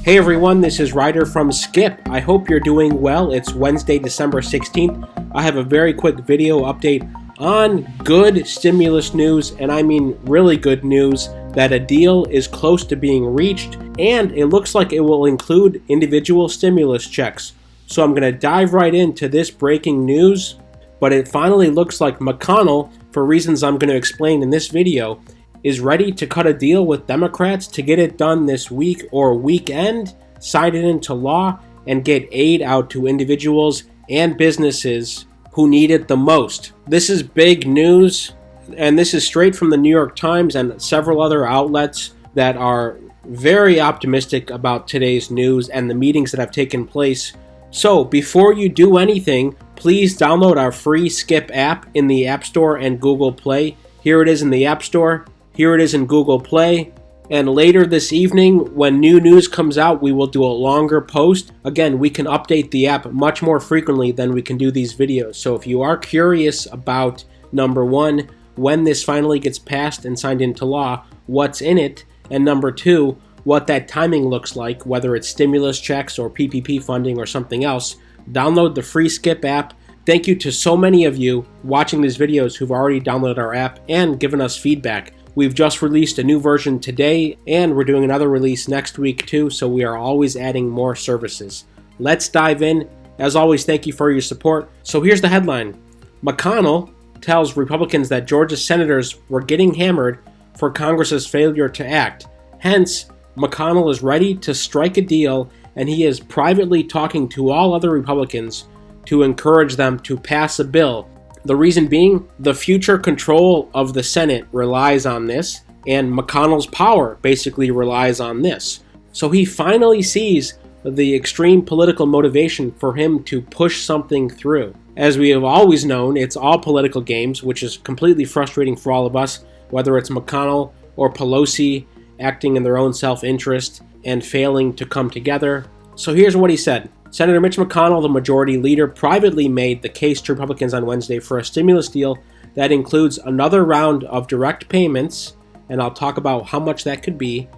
Hey everyone, this is Ryder from Skip. I hope you're doing well. It's Wednesday, December 16th. I have a very quick video update on good stimulus news, and I mean really good news, that a deal is close to being reached, and it looks like it will include individual stimulus checks. So I'm going to dive right into this breaking news, but it finally looks like McConnell, for reasons I'm going to explain in this video, is ready to cut a deal with Democrats to get it done this week or weekend, sign it into law, and get aid out to individuals and businesses who need it the most. This is big news, and this is straight from the New York Times and several other outlets that are very optimistic about today's news and the meetings that have taken place. So before you do anything, please download our free Skip app in the App Store and Google Play. Here it is in the App Store. Here it is in Google Play. And later this evening, when new news comes out, we will do a longer post. Again, we can update the app much more frequently than we can do these videos. So if you are curious about, number one, when this finally gets passed and signed into law, what's in it, and number two, what that timing looks like, whether it's stimulus checks or PPP funding or something else, download the free Skip app. Thank you to so many of you watching these videos who've already downloaded our app and given us feedback. We've just released a new version today, and we're doing another release next week too, so we are always adding more services. Let's dive in. As always, thank you for your support. So here's the headline. McConnell tells Republicans that Georgia senators were getting hammered for Congress's failure to act. Hence, McConnell is ready to strike a deal, and he is privately talking to all other Republicans to encourage them to pass a bill. The reason being, the future control of the Senate relies on this, and McConnell's power basically relies on this. So he finally sees the extreme political motivation for him to push something through. As we have always known, it's all political games, which is completely frustrating for all of us, whether it's McConnell or Pelosi acting in their own self-interest and failing to come together. So here's what he said. Senator Mitch McConnell, the majority leader, privately made the case to Republicans on Wednesday for a stimulus deal that includes another round of direct payments, and I'll talk about how much that could be,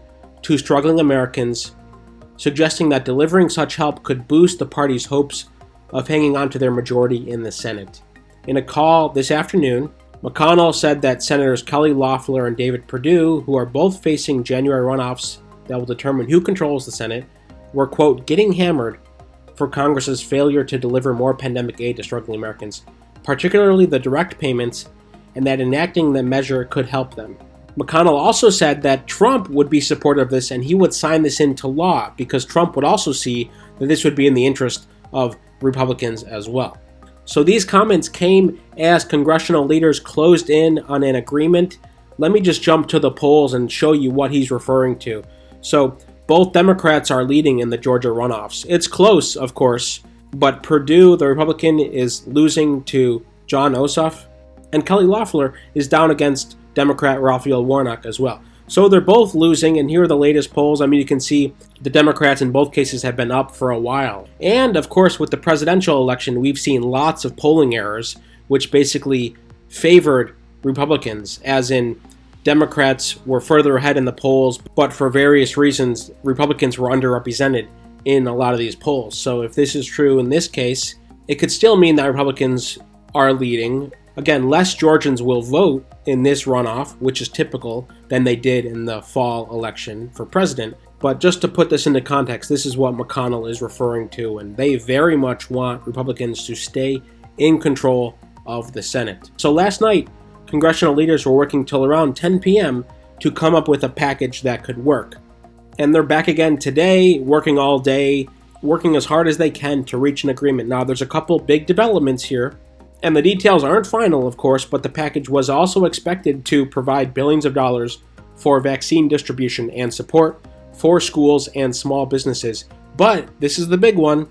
to struggling Americans, suggesting that delivering such help could boost the party's hopes of hanging on to their majority in the Senate. In a call this afternoon, McConnell said that Senators Kelly Loeffler and David Perdue, who are both facing January runoffs that will determine who controls the Senate, were, quote, getting hammered for Congress's failure to deliver more pandemic aid to struggling Americans, particularly the direct payments, and that enacting the measure could help them. McConnell also said that Trump would be supportive of this and he would sign this into law because Trump would also see that this would be in the interest of Republicans as well. So these comments came as congressional leaders closed in on an agreement. Let me just jump to the polls and show you what he's referring to. So both Democrats are leading in the Georgia runoffs. It's close, of course, but Perdue, the Republican, is losing to Jon Ossoff, and Kelly Loeffler is down against Democrat Raphael Warnock as well. So they're both losing, and here are the latest polls. I mean, you can see the Democrats in both cases have been up for a while. And, of course, with the presidential election, we've seen lots of polling errors, which basically favored Republicans, as in Democrats were further ahead in the polls, but for various reasons, Republicans were underrepresented in a lot of these polls. So if this is true in this case, it could still mean that Republicans are leading. Again, less Georgians will vote in this runoff, which is typical, than they did in the fall election for president. But just to put this into context, this is what McConnell is referring to, and they very much want Republicans to stay in control of the Senate. So last night, congressional leaders were working till around 10 p.m. to come up with a package that could work. And they're back again today, working all day, working as hard as they can to reach an agreement. Now, there's a couple big developments here, and the details aren't final, of course, but the package was also expected to provide billions of dollars for vaccine distribution and support for schools and small businesses. But this is the big one.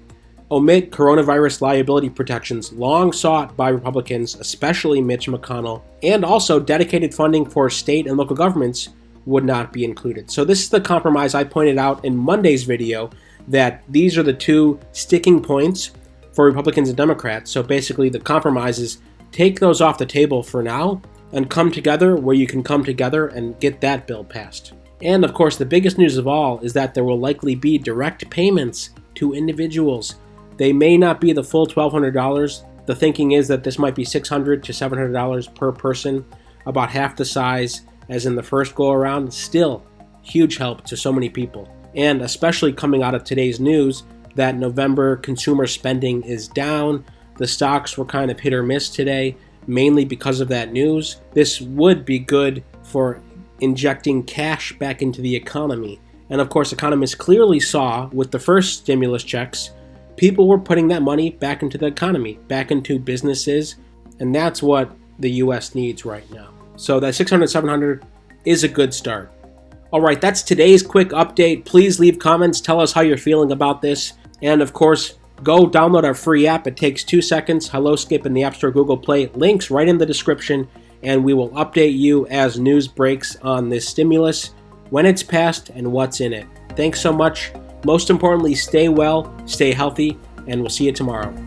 Omit coronavirus liability protections long sought by Republicans, especially Mitch McConnell, and also dedicated funding for state and local governments would not be included. So this is the compromise I pointed out in Monday's video, that these are the two sticking points for Republicans and Democrats. So basically the compromise is take those off the table for now and come together where you can come together and get that bill passed. And of course, the biggest news of all is that there will likely be direct payments to individuals. They may not be the full $1,200. The thinking is that this might be $600 to $700 per person, about half the size as in the first go around. Still, huge help to so many people. And especially coming out of today's news that November consumer spending is down. The stocks were kind of hit or miss today, mainly because of that news. This would be good for injecting cash back into the economy. And of course, economists clearly saw with the first stimulus checks, people were putting that money back into the economy, back into businesses, and that's what the US needs right now. So that 600, 700 is a good start. All right, that's today's quick update. Please leave comments, tell us how you're feeling about this. And of course, go download our free app. It takes 2 seconds. Hello Skip in the App Store, Google Play. Links right in the description. And we will update you as news breaks on this stimulus, when it's passed, and what's in it. Thanks so much. Most importantly, stay well, stay healthy, and we'll see you tomorrow.